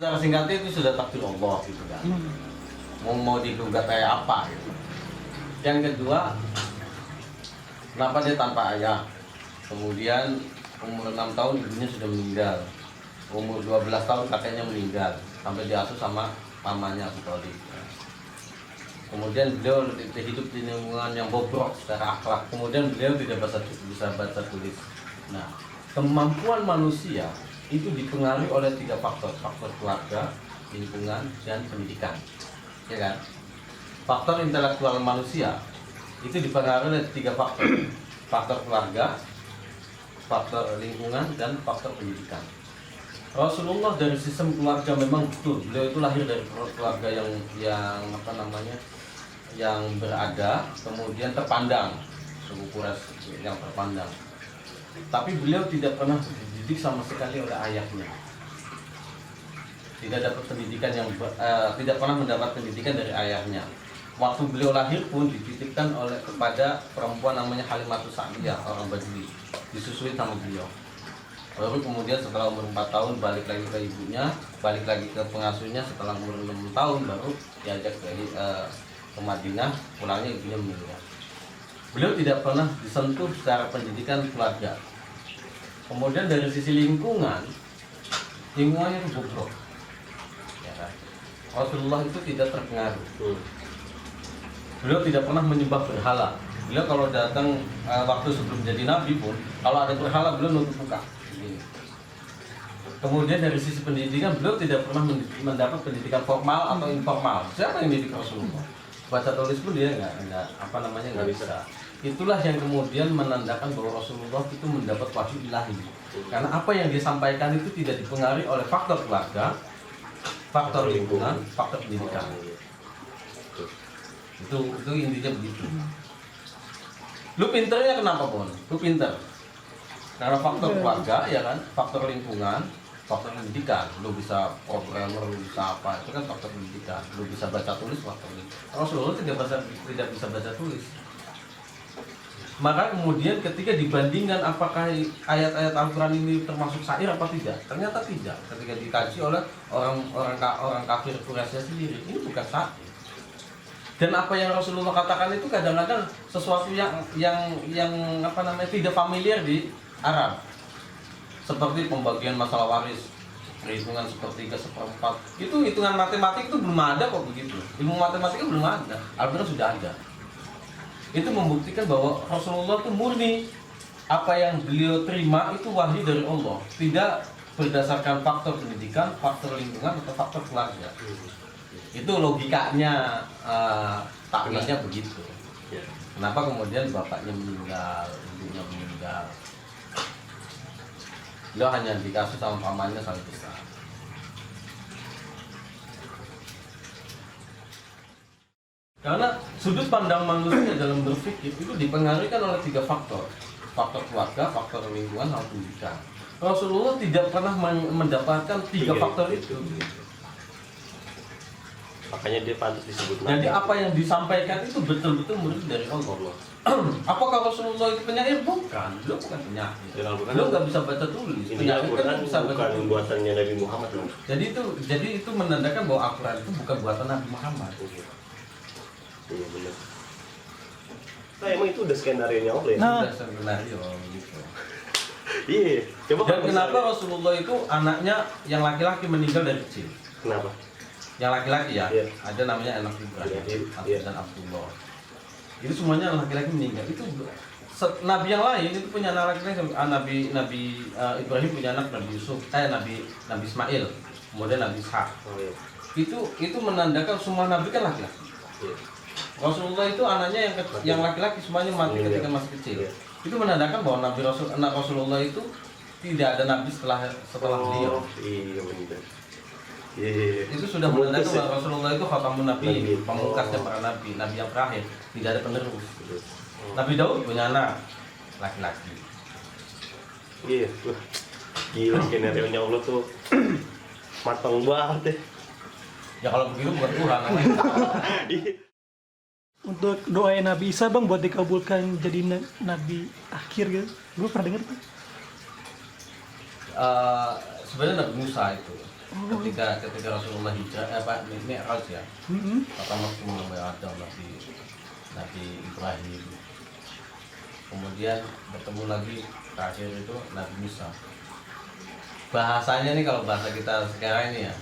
Secara singkatnya itu sudah takdir Allah gitu kan. Mau digugat kayak apa gitu. Yang kedua, kenapa dia tanpa ayah? Kemudian umur 6 tahun ibunya sudah meninggal. Umur 12 tahun kakeknya meninggal. Sampai diasuh sama mamanya Abu Thalib. Kemudian beliau hidup di lingkungan yang bobrok secara akhlak. Kemudian beliau tidak bisa baca tulis. Nah, kemampuan manusia itu dipengaruhi oleh 3 faktor. Faktor keluarga, lingkungan, dan pendidikan. Ya kan? Faktor intelektual manusia itu dipengaruhi oleh 3 faktor. Faktor keluarga, faktor lingkungan, dan faktor pendidikan. Rasulullah dari sistem keluarga memang betul. Beliau itu lahir dari keluarga yang berada, kemudian terpandang, suku Quraisy yang terpandang. Tapi beliau tidak pernah dididik sama sekali oleh ayahnya. Tidak pernah mendapat pendidikan dari ayahnya. Waktu beliau lahir pun dititipkan kepada perempuan namanya Halimatus Sa'diyah, orang Badui, disusui sama beliau. Baru kemudian setelah umur 4 tahun balik lagi ke ibunya, balik lagi ke pengasuhnya. Setelah umur 6 tahun baru diajak ke Madinah, pulangnya ibunya meninggal. Beliau tidak pernah disentuh secara pendidikan keluarga. Kemudian dari sisi lingkungannya itu bobrok. Ya kan? Rasulullah itu tidak terpengaruh. Beliau tidak pernah menyembah berhala. Beliau kalau datang waktu sebelum jadi nabi pun, kalau ada berhala beliau nutup muka. Kemudian dari sisi pendidikan beliau tidak pernah mendapat pendidikan formal atau informal. Siapa yang dididik Rasulullah? Baca tulis pun dia nggak bisa. Itulah yang kemudian menandakan bahwa Rasulullah itu mendapat wahyu ilahi. Karena apa yang disampaikan itu tidak dipengaruhi oleh faktor keluarga, faktor lingkungan, faktor pendidikan. Itu intinya begitu. Lu pinternya kenapa, Bon? Lu pinter karena faktor keluarga, ya kan, faktor lingkungan, faktor pendidikan. Lu bisa programmer, lu bisa apa, itu kan faktor pendidikan. Lu bisa baca tulis, faktor pendidikan. Rasulullah tidak bisa baca tulis. Maka kemudian ketika dibandingkan apakah ayat-ayat Al-Quran ini termasuk syair apa tidak, ternyata tidak. Ketika dikaji oleh orang kafir Quraisy sendiri, ini bukan syair. Dan apa yang Rasulullah katakan itu kadang-kadang sesuatu yang tidak familiar di Arab. Seperti pembagian masalah waris, perhitungan sepertiga, seperempat. Itu hitungan matematik itu belum ada kok begitu. Ilmu matematika belum ada. Al-Quran sudah ada. Itu membuktikan bahwa Rasulullah itu murni. Apa yang beliau terima itu wahyu dari Allah. Tidak berdasarkan faktor pendidikan, faktor lingkungan, atau faktor keluarga. Itu logikanya, taklidnya begitu. Kenapa kemudian bapaknya meninggal, ibunya meninggal? Beliau hanya dikasih sama pamannya sampai besar. Karena sudut pandang manusia dalam berpikir itu dipengaruhi oleh 3 faktor. Faktor keluarga, faktor lingkungan, dan pendidikan. Rasulullah tidak pernah mendapatkan 3 faktor itu. Makanya dia pantas disebut nabi. Jadi apa yang disampaikan itu betul-betul murid dari Allah. Apakah Rasulullah itu penyair? Bukan. Beliau bukan penyair. Beliau nggak bisa baca tulis. Ini Al-Quran bisa baca bukan buatannya Nabi Muhammad loh. Jadi itu menandakan bahwa Al-Quran itu bukan buatan Nabi Muhammad. Iya benar. Nah emang itu udah skenario-nya Allah ya? Udah skenario gitu. Iya. Coba Dan kenapa Rasulullah itu anaknya yang laki-laki meninggal dari kecil? Kenapa? Yang laki-laki ya, Iya. Ada namanya anak Ibrahim, Iya. dan Abdullah. Itu semuanya laki-laki meninggal. Itu nabi yang lain itu punya anak laki-laki. Nabi Ibrahim punya anak Nabi Yusuf, Nabi Ismail, kemudian Nabi Ishak. Oh, iya. Itu menandakan semua nabi kan laki-laki. Iya. Rasulullah itu anaknya yang laki-laki semuanya mati ketika masih kecil. Iya. Itu menandakan bahwa anak Rasulullah itu tidak ada nabi setelah beliau. Iya benar. Iya. Itu sudah menandakan bahwa Rasulullah itu khatamun nabi, pamungkasnya para nabi, nabi yang terakhir, tidak ada penerus. Nabi Daud punya anak laki-laki. Iya. Wah, gila skenario-nya Allah tuh matang banget deh. Ya kalau begitu bukan Tuhan. Untuk doain Nabi Isa bang buat dikabulkan jadi nabi akhir gitu. Gue pernah dengar tuh. Sebenarnya Nabi Musa itu. ketika Rasulullah hijrah Mi'raj ya. Pertama ketemu Nabi Adam, Nabi Ibrahim. Kemudian bertemu lagi terakhir itu Nabi Musa. Bahasanya nih kalau bahasa kita sekarang ini ya,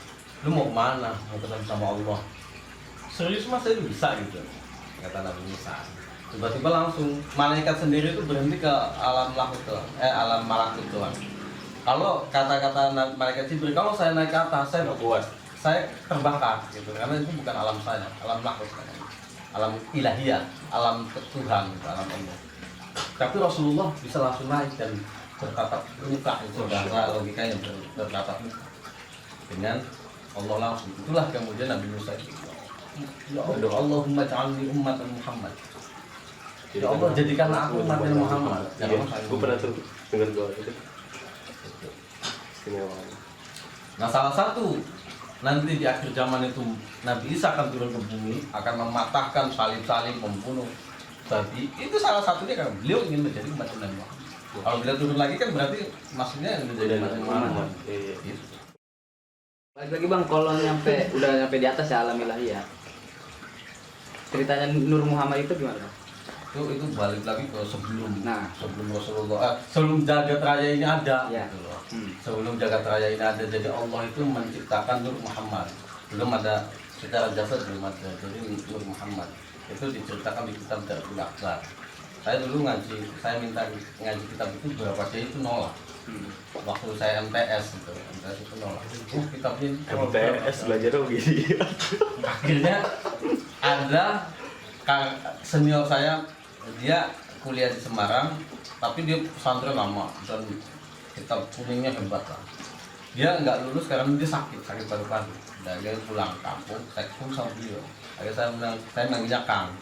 lu mau kemana? Mau ketemu sama Allah. Serius mas, itu bisa gitu, kata Nabi Musa. Tiba-tiba langsung malaikat sendiri itu berhenti ke alam malakut doang. Alam malakut doang. Kalau kata-kata malaikat Jibril, kalau saya naik ke atas, saya Nggak kuat. saya terbakar gitu, karena itu bukan alam saya, alam malakut, alam ilahiyah, alam Tuhan, gitu, alam Allah. Tapi Rasulullah bisa langsung naik dan bertatap muka, itu bahasa logikanya bertatap muka dengan Allah langsung. Itulah kemudian Nabi Musa itu, ya Allah, Allahumma ja'alni ummatan Muhammad. Ya Allah, jadikanlah aku umat Muhammad. Iya, gue pernah tuh dengar doa itu. Istimewa. Nah, salah satu nanti di akhir zaman itu Nabi Isa akan turun ke bumi, akan mematahkan salib-salib, membunuh babi. Itu salah satunya kan beliau ingin menjadi umat Nabi Muhammad. Kalau beliau turun lagi kan berarti maksudnya menjadi umat Muhammad. Iya. Gitu. Lagi bang, kalau udah nyampe di atas ya alam ilahi ya. Ceritanya Nur Muhammad itu gimana? Itu balik lagi ke sebelum Nah. sebelum Rasulullah, sebelum jagat raya ini ada, Ya. gitu loh. Hmm. Sebelum jagat raya ini ada, jadi Allah itu menciptakan Nur Muhammad. Belum ada secara jasad, belum ada. Jadi Nur Muhammad itu diceritakan di kitab Darul Akbar. Saya dulu saya minta ngaji kitab itu beberapa kali itu nolak. Waktu saya MTS itu nolak. Kitabnya MTS belajar begini. Akhirnya ada senior saya, dia kuliah di Semarang, tapi dia pesantren lama dan kitab kuningnya hebat lah. Dia nggak lulus karena dia sakit paru-paru. Dan dia pulang kampung, saya ketemu sama beliau. Akhirnya saya manggilnya Kang,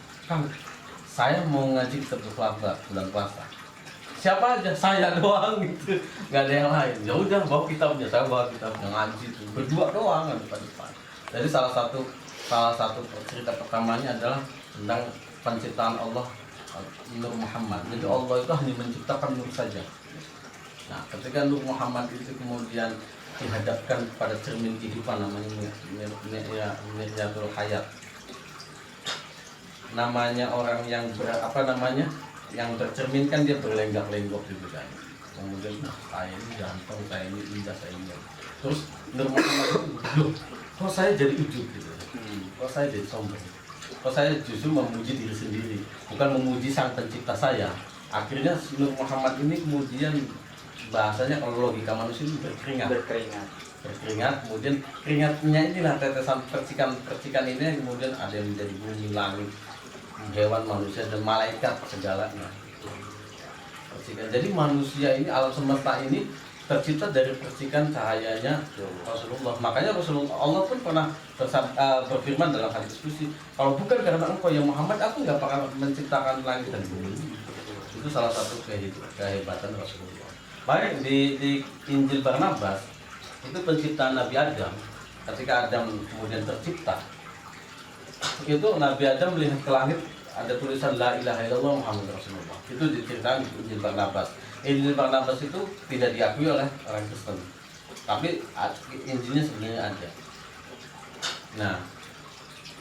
saya mau ngaji kitab bulan puasa. Siapa aja, saya doang gitu, nggak ada yang lain. Ya udah, bawa kitabnya, saya bawa kitabnya ngaji itu berdua doang kan depan. Jadi salah satu cerita pertamanya adalah tentang penciptaan Allah, Nur Muhammad. Jadi Allah itu hanya menciptakan nur saja. Nah, ketika Nur Muhammad itu kemudian dihadapkan pada cermin kehidupan, namanya Miryatul Hayat. Namanya orang yang yang tercerminkan, dia berlenggak-lenggok gitu kan. Kemudian saya ini ganteng, saya ini indah, saya ini. Terus Nur Muhammad itu, loh, kok saya jadi ujub gitu. Kok saya jadi sombong. Kok saya justru memuji diri sendiri, bukan memuji sang pencipta saya. Akhirnya Nur Muhammad ini kemudian bahasanya kalau logika manusia itu berkeringat, kemudian keringatnya inilah tetesan percikan ini kemudian ada yang menjadi bumi, langit, hewan, manusia dan malaikat segalanya. Percikan. Jadi manusia ini, alam semesta ini tercipta dari percikan cahayanya Rasulullah. Makanya Rasulullah, Allah pun pernah berfirman dalam hadis qudsi, kalau bukan karena engkau ya Muhammad, aku nggak bakal menciptakan langit dan bumi. Itu salah satu kehebatan Rasulullah. Baik di Injil Barnabas itu penciptaan Nabi Adam. Ketika Adam kemudian tercipta, itu Nabi Adam melihat ke langit, ada tulisan La ilaha illallah Muhammad Rasulullah. Itu diceritakan di Injil Barnabas. Injil Barnabas itu tidak diakui oleh orang Kristen, tapi Injilnya sebenarnya ada. Nah,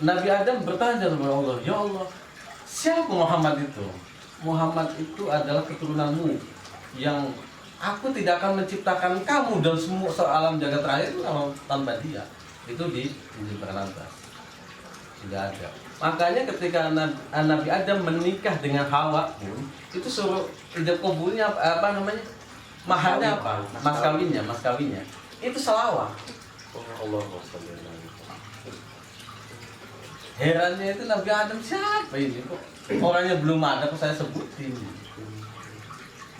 Nabi Adam bertanya kepada Allah, ya Allah, siapa Muhammad itu? Muhammad itu adalah keturunanmu yang aku tidak akan menciptakan kamu dan semua alam jagat raya itu tanpa dia. Itu di Injil Barnabas tidak ada. Makanya ketika Nabi Adam menikah dengan Hawa pun, itu suruh ijab kabulnya apa namanya? Maharnya apa? Mas kawinnya. Itu selawat. Allah. Herannya itu Nabi Adam siapa ini kok? Orangnya belum ada kok saya sebutin.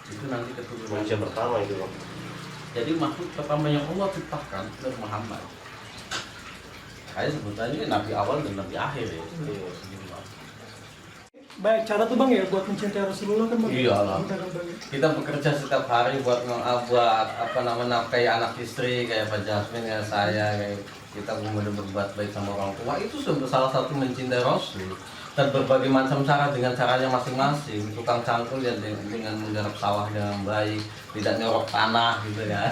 Itu nanti keturunan Manusia pertama itu bang. Jadi makhluk pertama yang Allah ciptakan adalah Muhammad. Kayak sebutannya Nabi awal dan Nabi akhir ya. Baik, cara tuh bang ya buat mencintai Rasulullah kan bang? Iya lah. Kita bekerja setiap hari buat nafkahi anak istri kayak Pak Jasmine, kayak saya, kayak kita kemudian berbuat baik sama orang tua. Itu salah satu mencintai Rasul. dan berbagai macam cara dengan caranya masing-masing. Tukang cangkul ya dengan menggarap sawah dengan baik, tidak nyorok tanah gitu ya,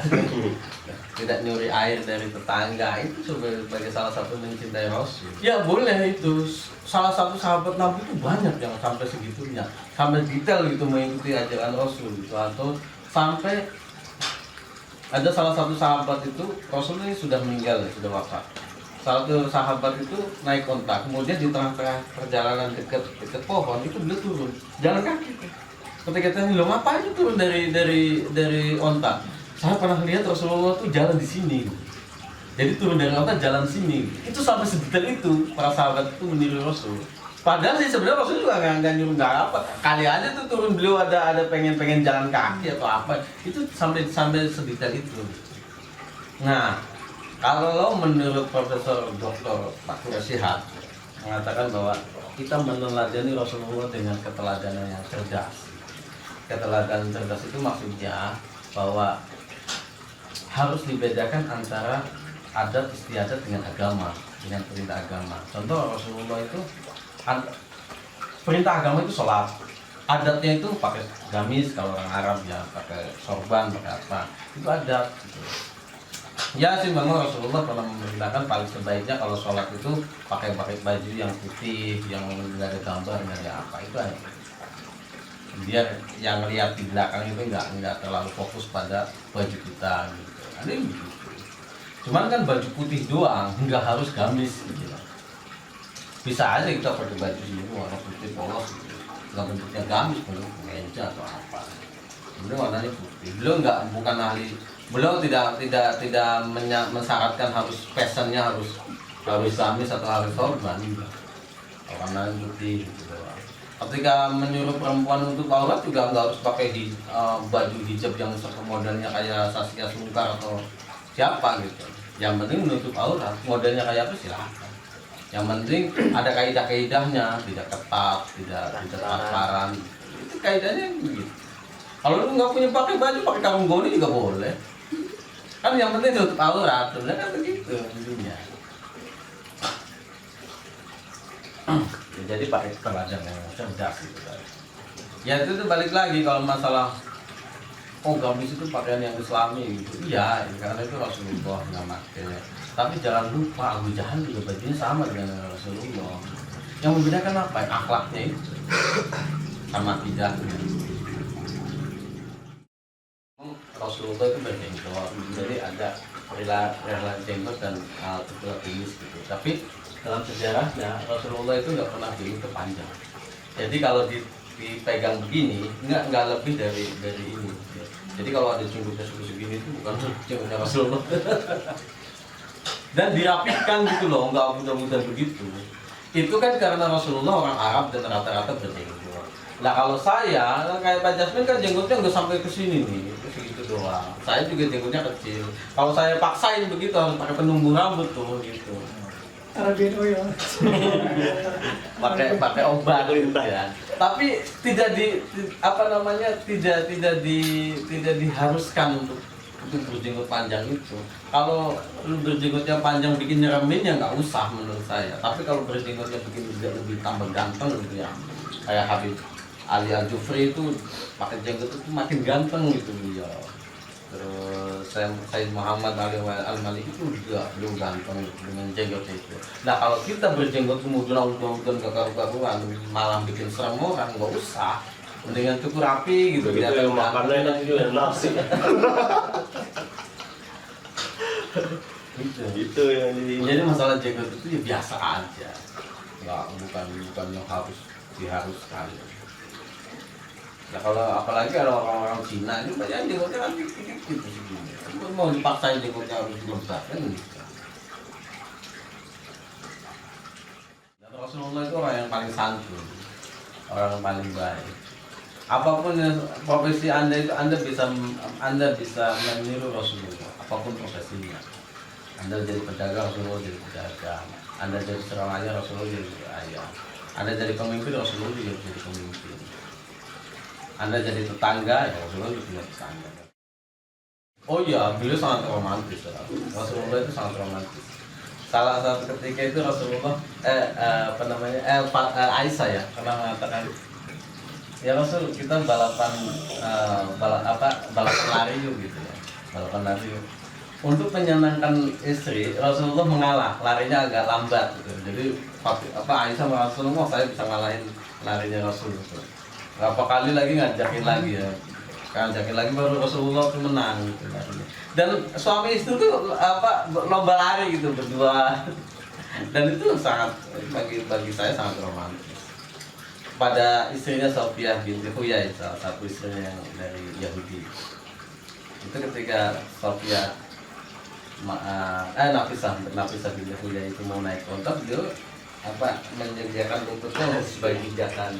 tidak nyuri air dari tetangga, itu sebagai salah satu mencintai Rasul. Ya boleh itu. Salah satu sahabat Nabi itu banyak yang sampai segitunya, sampai detail gitu mengikuti ajaran Rasul gitu, atau sampai ada salah satu sahabat itu Rasul ini sudah meninggal, sudah wafat. Salah satu sahabat itu naik onta, kemudian di tengah-tengah perjalanan dekat pohon itu beliau turun jalan kaki. Ketika tanya, lo ngapain itu turun dari onta? Saya pernah lihat Rasulullah tuh jalan di sini. Jadi turun dari onta jalan sini. Itu sampai sedetail itu para sahabat itu meniru Rasul. Padahal sih sebenarnya Rasul juga nggak nyuruh nggak apa. Kali aja tuh turun beliau ada pengen jalan kaki atau apa. Itu sampai sedetail itu. Nah, kalau menurut Profesor Dr. Pak Sihat mengatakan bahwa kita meneladani Rasulullah dengan keteladanan yang cerdas. Keteladanan cerdas itu maksudnya bahwa harus dibedakan antara adat istiadat dengan agama, dengan perintah agama. Contoh Rasulullah itu perintah agama itu sholat, adatnya itu pakai gamis kalau orang Arab ya, pakai sorban, pakai apa, itu adat gitu. Ya sih memang Rasulullah pernah memerintahkan paling sebaiknya kalau sholat itu pakai baju yang putih, yang nggak ada gambar, nggak ada apa, itu aja. Biar yang lihat di belakang itu nggak terlalu fokus pada baju kita gitu. Ada yang gitu. Cuman kan baju putih doang, nggak harus gamis gitu. Bisa aja kita pakai baju ini warna putih polos gitu. Nggak bentuknya gamis, bentuk kemeja atau apa. Kemudian warnanya putih. Bukan ahli. Beliau tidak mensyaratkan harus fashionnya harus gamis atau harus sorban. Warna putih gitu. Ketika menyuruh perempuan untuk aurat juga nggak harus pakai baju hijab yang modelnya kayak Saskia Sungkar atau siapa gitu. Yang penting menutup aurat, modelnya kayak apa silahkan. Yang penting ada kaidah-kaidahnya, tidak ketat, tidak transparan. Itu kaidahnya gitu. Kalau lu nggak punya pakai baju, pakai karung goni juga boleh. Kan yang penting tutup aurat, sebenarnya kan begitu intinya. Ya, jadi pakai keteladanan yang cerdas gitu kan. Ya itu tuh balik lagi kalau masalah gamis itu pakaian yang Islami gitu. Iya, karena itu Rasulullah nggak pakai. Tapi jangan lupa Abu Jahal juga bajunya sama dengan Rasulullah. Yang membedakan apa? Akhlaknya itu sama tidaknya. Rasulullah itu berjenggot, jadi ada rela jenggot dan kepala kumis gitu. Tapi dalam sejarahnya Rasulullah itu nggak pernah jenggot panjang. Jadi kalau dipegang begini nggak lebih dari ini. Jadi kalau ada jenggotnya segini itu bukan jenggotnya Rasulullah. Dan dirapikan gitu loh, nggak mudah-mudah begitu. Itu kan karena Rasulullah orang Arab dan rata-rata berjenggot. Nah kalau saya kayak Pak Jasmine kan jenggotnya nggak sampai ke sini nih, segitu doang. Saya juga jenggotnya kecil. Kalau saya paksain begitu harus pakai penumbuh rambut tuh gitu. Arabian oil. pakai obat gitu ya. Tapi tidak diharuskan untuk berjenggot panjang itu. Kalau lu berjenggotnya panjang bikin nyeremin ya nggak usah menurut saya. Tapi kalau berjenggotnya bikin juga lebih tambah ganteng gitu ya. Kayak Habib Ali Al-Jufri itu pakai jenggot itu makin ganteng gitu dia. Terus Sayyid Muhammad Ali Al-Maliki itu juga belum ganteng dengan jenggotnya itu. Nah kalau kita berjenggot kemudian ke karu-karuan malah bikin serem orang, nggak usah. Mendingan cukup rapi gitu. Begitu yang makannya enak juga nasi. Itu yang jadi masalah jenggot itu ya biasa aja. Bukan yang diharuskan. Nah kalau apalagi kalau orang-orang Cina itu banyak jenggotnya kan gitu segini. Mau dipaksain jenggotnya harus lebat kan gitu. Dan Rasulullah itu orang yang paling santun, orang yang paling baik. Apapun profesi Anda itu Anda bisa meniru Rasulullah. Apapun profesinya. Anda jadi pedagang, Rasulullah jadi pedagang. Anda jadi seorang ayah, Rasulullah jadi ayah. Anda jadi pemimpin, Rasulullah juga jadi pemimpin. Anda jadi tetangga, ya Rasulullah juga tetangga. Oh iya, beliau sangat romantis. Rasulullah itu sangat romantis. salah satu ketika itu Rasulullah Aisyah ya pernah mengatakan, ya Rasul, kita balapan balapan lari yuk gitu ya, balapan lari yuk. Untuk menyenangkan istri, Rasulullah mengalah, larinya agak lambat gitu. Jadi Aisyah sama Rasulullah, saya bisa ngalahin larinya Rasul gitu. Berapa kali lagi ngajakin lagi ya, ngajakin lagi baru Rasulullah itu menang gitu. Dan suami istri itu lomba lari gitu berdua. Dan itu sangat bagi saya sangat romantis. Pada istrinya Sofiyah binti Huyai, salah satu istrinya yang dari Yahudi. Itu ketika Sofiyah Nafisah binti Huyai itu mau naik onta, beliau menyediakan untuknya sebagai pijakan.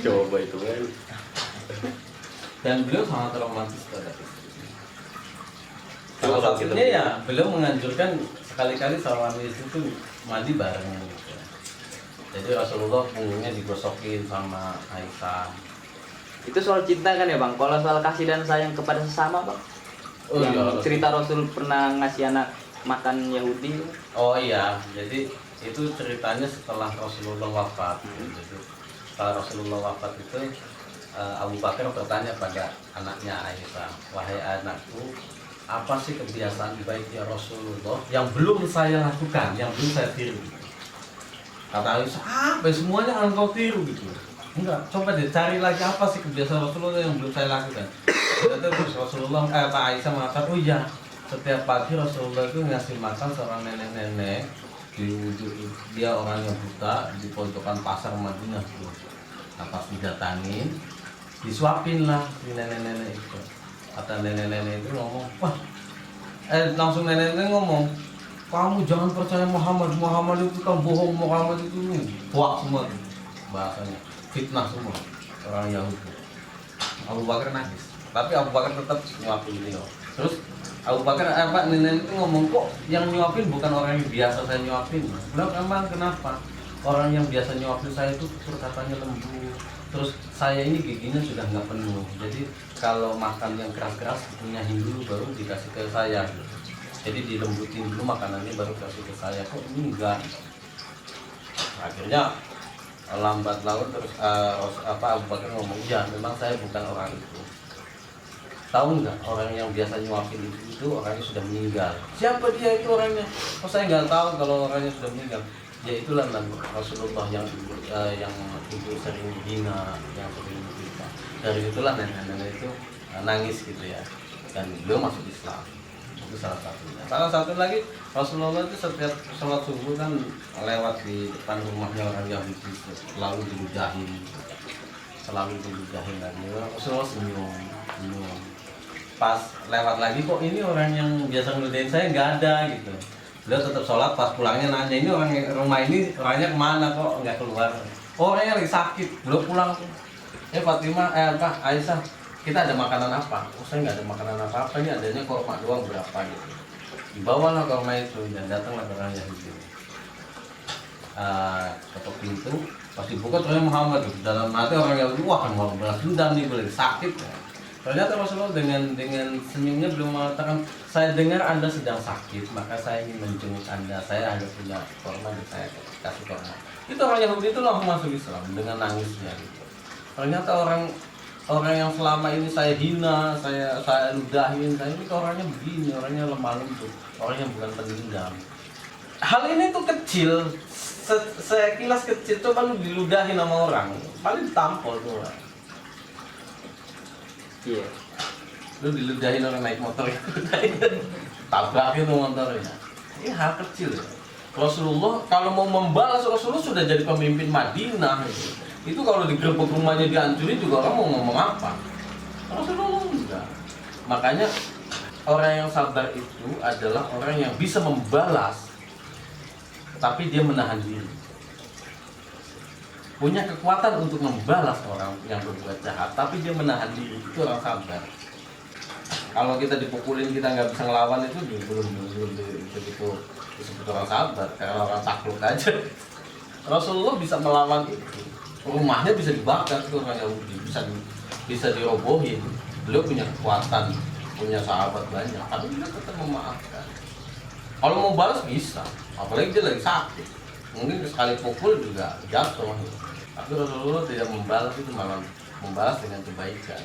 Coba itu kan. Dan beliau sangat romantis pada istrinya. Salah satunya ya beliau menganjurkan sekali-kali suami istri itu mandi bareng gitu. Jadi Rasulullah punggungnya digosokin sama Aisyah. Itu soal cinta kan ya bang. Kalau soal kasih dan sayang kepada sesama bang. Oh Yang iya. cerita Rasul pernah ngasih anak makan Yahudi. Oh iya, jadi itu ceritanya setelah Rasulullah wafat. Jadi setelah Rasulullah wafat itu Abu Bakar bertanya pada anaknya Aisyah, wahai anakku, apa sih kebiasaan baik ya Rasulullah yang belum saya lakukan, yang belum saya tiru? Kata Aisyah, apa semuanya engkau tiru gitu? Enggak, coba deh cari lagi apa sih kebiasaan Rasulullah yang belum saya lakukan. Terus Rasulullah, Pak Aisyah mengatakan, oh iya, setiap pagi Rasulullah itu ngasih makan seorang nenek-nenek dia orang yang buta di pojokan pasar Madinah tuh. Nah, pas didatangin, disuapin lah si nenek-nenek itu. Kata nenek-nenek itu ngomong, wah, langsung nenek-nenek ngomong, kamu jangan percaya Muhammad itu kan bohong, Muhammad itu hoax semua bahasanya, fitnah semua orang Yahudi. Abu Bakar nangis, tapi Abu Bakar tetap nyuapin beliau. Terus Abu Bakar nenek itu ngomong, kok yang nyuapin bukan orang yang biasa saya nyuapin? Bilang, emang kenapa? Orang yang biasa nyuapin saya itu perkataannya lembut. Terus saya ini giginya sudah nggak penuh. Jadi kalau makan yang keras-keras punyahin dulu baru dikasih ke saya. Jadi dilembutin dulu makanannya baru kasih ke saya. Kok ini enggak? Akhirnya lambat laun terus Abu Bakar ngomong, ya memang saya bukan orang itu. Tahu nggak orang yang biasa nyuapin itu orangnya sudah meninggal. Siapa dia itu orangnya? Oh saya nggak tahu kalau orangnya sudah meninggal. Ya itulah Rasulullah yang ibu sering dihina, yang sering dihina. Dari itulah nenek-nenek itu nangis gitu ya. Dan beliau masuk Islam. Itu salah satunya. Salah satu lagi Rasulullah itu setiap sholat subuh kan lewat di depan rumahnya orang Yahudi, selalu diludahin. Dan Rasulullah senyum. Pas lewat lagi, kok ini orang yang biasa ngeludahin saya nggak ada gitu. Beliau tetap sholat, pas pulangnya nanya, ini orang rumah ini orangnya kemana kok nggak keluar? Oh, orangnya lagi sakit, belum pulang. Fatimah, Aisyah, kita ada makanan apa? Oh, saya nggak ada makanan apa-apa, ini adanya korma doang berapa gitu. Dibawalah korma itu dan datanglah orang Yahudi. Ketok pintu, pas dibuka ternyata Muhammad itu dalam hati orang Yahudi, wah mau balas dendam nih, boleh sakit. Ternyata Rasulullah dengan senyumnya belum mengatakan, saya dengar Anda sedang sakit, maka saya ingin menjenguk Anda. Saya ada punya korma dan saya kasih korma. Itu orang Yahudi itu langsung masuk Islam dengan nangisnya. Gitu. Ternyata orang yang selama ini saya hina, saya ludahin, saya ini orangnya begini, orangnya lemah lembut, orangnya bukan pendendam. Hal ini tuh kecil, sekilas kecil, coba lu diludahin sama orang, paling ditampol tuh orang. Iya. Lu diludahin orang naik motor itu, tabrak itu motornya. Ini hal kecil ya. Rasulullah kalau mau membalas, Rasulullah sudah jadi pemimpin Madinah gitu. Itu kalau digerebek rumahnya dihancurin juga orang mau ngomong apa? Rasulullah enggak. Makanya orang yang sabar itu adalah orang yang bisa membalas, tapi dia menahan diri. Punya kekuatan untuk membalas orang yang berbuat jahat, tapi dia menahan diri. Itu orang sabar. Kalau kita dipukulin, kita nggak bisa ngelawan, itu belum begitu disebut orang sabar, karena orang takluk aja. Rasulullah bisa melawan itu. Rumahnya bisa dibakar, itu orang Yahudi bisa dirobohin. Beliau punya kekuatan, punya sahabat banyak, tapi beliau tetap memaafkan. Kalau mau balas bisa, apalagi dia lagi sakit. Mungkin sekali pukul juga jatuh. Tapi Rasulullah tidak membalas, itu malah membalas dengan kebaikan.